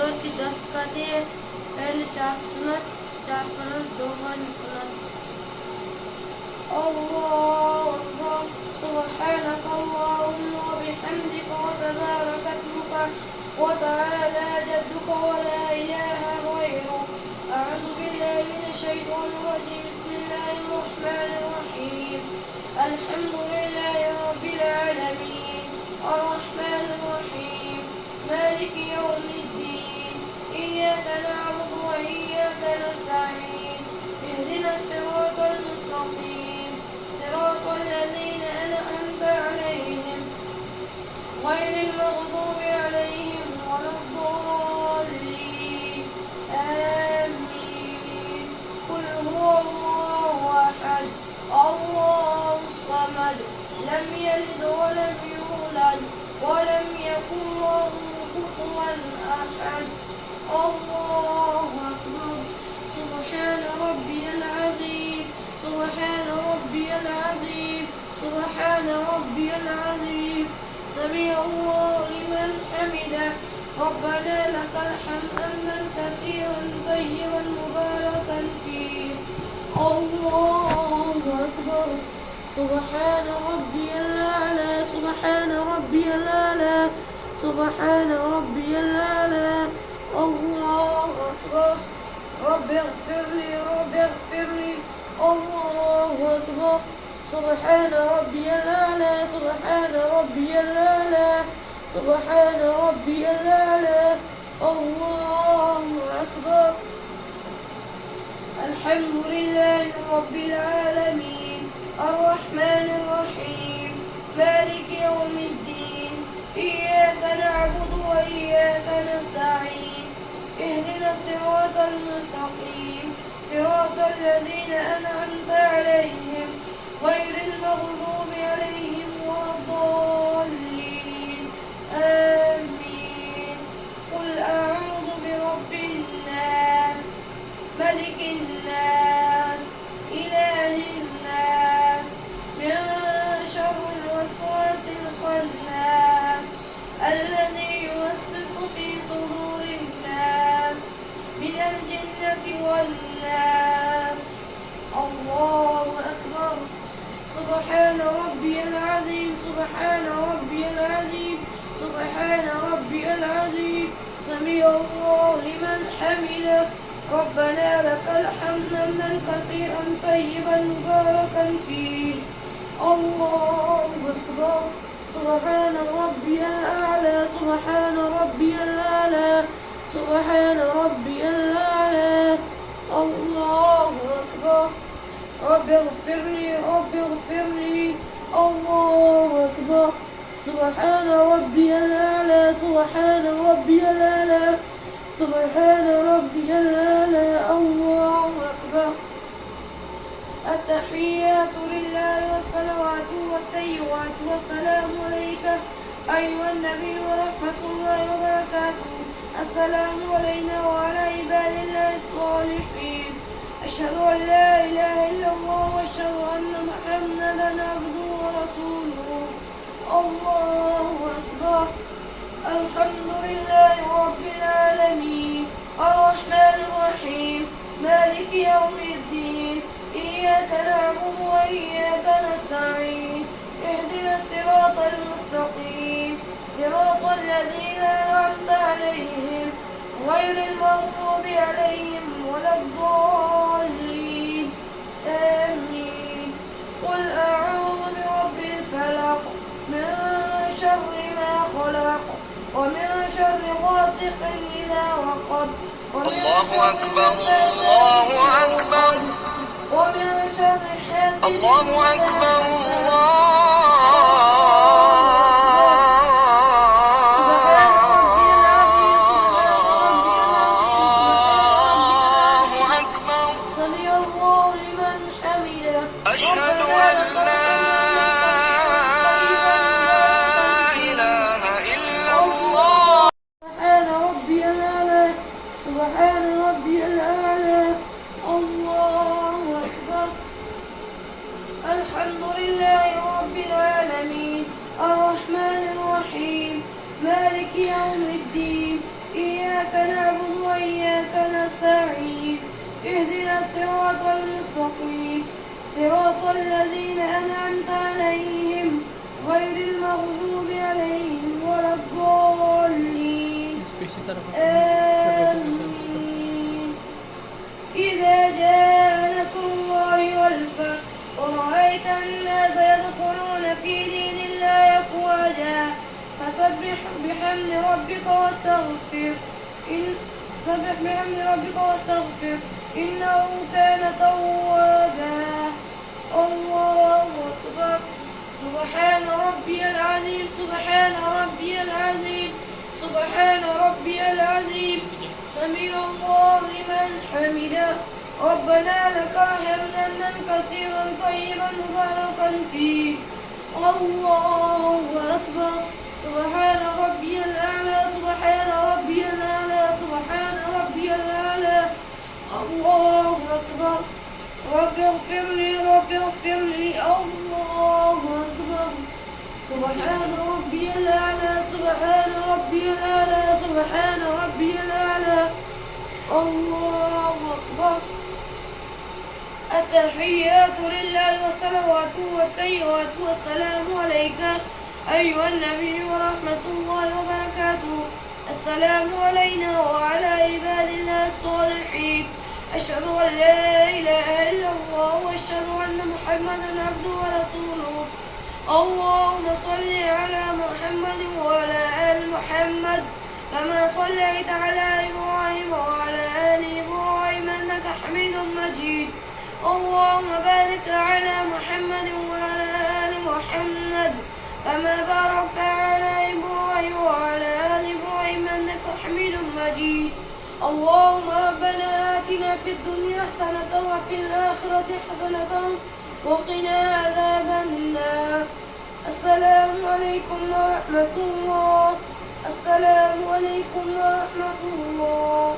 जोर की 10 कहते हैं। पहले 4 सुन्नत, 4 फर्ज, 2 बाद में सुन्नत। अल्लाहु अकबर, सुब्हानक अल्लाहुम्मा व बिहम्दिका व तबारक अस्मुका व तआला जद्दुका व ला इलाहा गैरुक। अऊज़ु बिल्लाहि मिनश शैतानिर रजीम। बिस्मिल्लाहिर रहमानिर रहीम। अल्हम्दुलिल्लाहि रब्बिल आलमीन अर्रहमानिर रहीम मालिकि यौमिद्दीन इय्याका नअबुदु व इय्याका नस्तईन इहदिनास सिरातल मुस्तक़ीम सिरातल लज़ीना अनअमत अलैहिम गैरिल मग़दूबि अलैहिम वलद्दॉल्लीन आमीन। कुल हुवल्लाहु अहद अल्लाहुस समद लम यलिद वलम यूलद वलम यकुन लहू कुफुवन अहद। अल्लाहु अकबर, सुब्हान रब्बियल अज़ीम, सुब्हान रब्बियल अज़ीम, सुब्हान रब्बियल अज़ीम। समी अल्लाहु लिमन हमिदा। रब्बना लकल हम्द हम्दन कसीरन तय्यिबन मुबारकन फीह। अल्लाहु अकबर, सुब्हान रब्बियल अला, सुब्हान रब्बियल अला, सुब्हान रब्बियल अला। अल्लाहु अकबर, रब्बि इग़फिरली, रब्बि इग़फिरली। अल्लाहु अकबर, सुब्हान रब्बियल अला, सुब्हान रब्बियल अला, सुब्हान रब्बियल अला। अल्लाहु अकबर। अल्हम्दुलिल्लाहि रब्बिल आलमीन अर्रहमानिर रहीम मालिकि यौमिद्दीन इय्याका नअबुदु व इय्याका नस्तईन इहदिनास सिरातल मुस्तक़ीम सिरातल लज़ीना अनअमत अलैहिम गैरिल मग़दूबि अलैहिम वलद्दॉल्लीन आमीन। कुल अऊज़ु बिरब्बिन नास मलिकिन नास इलाहिन नास मिन शर्रिल वस्वासिल खन्नास الذي يوسوس في صدور الناس من الجنة والناس। الله أكبر، سبحان ربي العظيم، سبحان ربي العظيم، سبحان ربي العظيم. سمع الله لمن حمده. ربنا لك الحمد حمدا كثيرا طيبا مباركا فيه. الله أكبر، سبحان ربي الأعلى، سبحان ربي الأعلى، سبحان ربي الأعلى. الله أكبر، رب اغفر لي، رب اغفر لي. الله أكبر، سبحان ربي الأعلى، سبحان ربي الأعلى، سبحان ربي الأعلى. الله أكبر. التحيات لله والصلوات والطيبات والسلام عليك أيها النبي ورحمة الله وبركاته. السلام علينا وعلى عباد الله الصالحين. أشهد أن لا إله إلا الله وأشهد أن محمدا عبده ورسوله. الله أكبر. الحمد لله رب العالمين الرحمن الرحيم مالك يوم الدين إياك نعبد وإياك نستعين اهدنا الصراط المستقيم صراط الذين أنعمت عليهم غير المغضوب عليهم ولا الضالين آمين. قل أعوذ برب الفلق من شر ما خلق ومن شر غاسق إذا وقب ومن شر النفاثات في العقد ومن شر حاسد الله أكبر، الله أكبر. سمع الله لمن حمده. أشهد أن لا إله إلا الله. سبحان ربي الأعلى، سبحان ربي الأعلى. الله أكبر. الحمد لله رب إياك نعبد وإياك نستعين اهدنا الصراط المستقيم صراط الذين أنعمت عليهم غير المغضوب عليهم ولا الضالين آمين. إذا جاء نصر الله والفتح ورأيت الناس يدخلون في دين الله أفواجا فسبح بحمد ربك واستغفر إنه كان توابا. الله أكبر. سبحان ربي العظيم سبحان ربي العظيم سبحان ربي العظيم سمع الله لمن حمده ربنا لك حمدا كثيرا طيبا مباركا فيه. الله أكبر. سبحان ربي الأعلى سبحان ربي الأعلى سبحان ربي الأعلى. الله أكبر. رب اغفر لي رب اغفر لي. الله أكبر. سبحان ربي الأعلى سبحان ربي الأعلى سبحان ربي الأعلى. الله أكبر. التحيات لله والصلوات والطيبات والسلام عليك أيها النبي ورحمة الله وبركاته. السلام علينا وعلى عباد الله الصالحين. أشهد أن لا إله إلا الله وأشهد أن محمدا عبده ورسوله. اللهم صل على محمد وعلى آل محمد كما صليت على إبراهيم وعلى آل إبراهيم إنك حميد مجيد. اللهم بارك على محمد وعلى آل محمد كما باركت على إبراهيم وعلى آل إبراهيم إنك حميد مجيد. اللهم ربنا آتنا في الدنيا حسنة وفي الآخرة حسنة وقنا عذاب النار. السلام عليكم ورحمة الله. السلام عليكم ورحمة الله.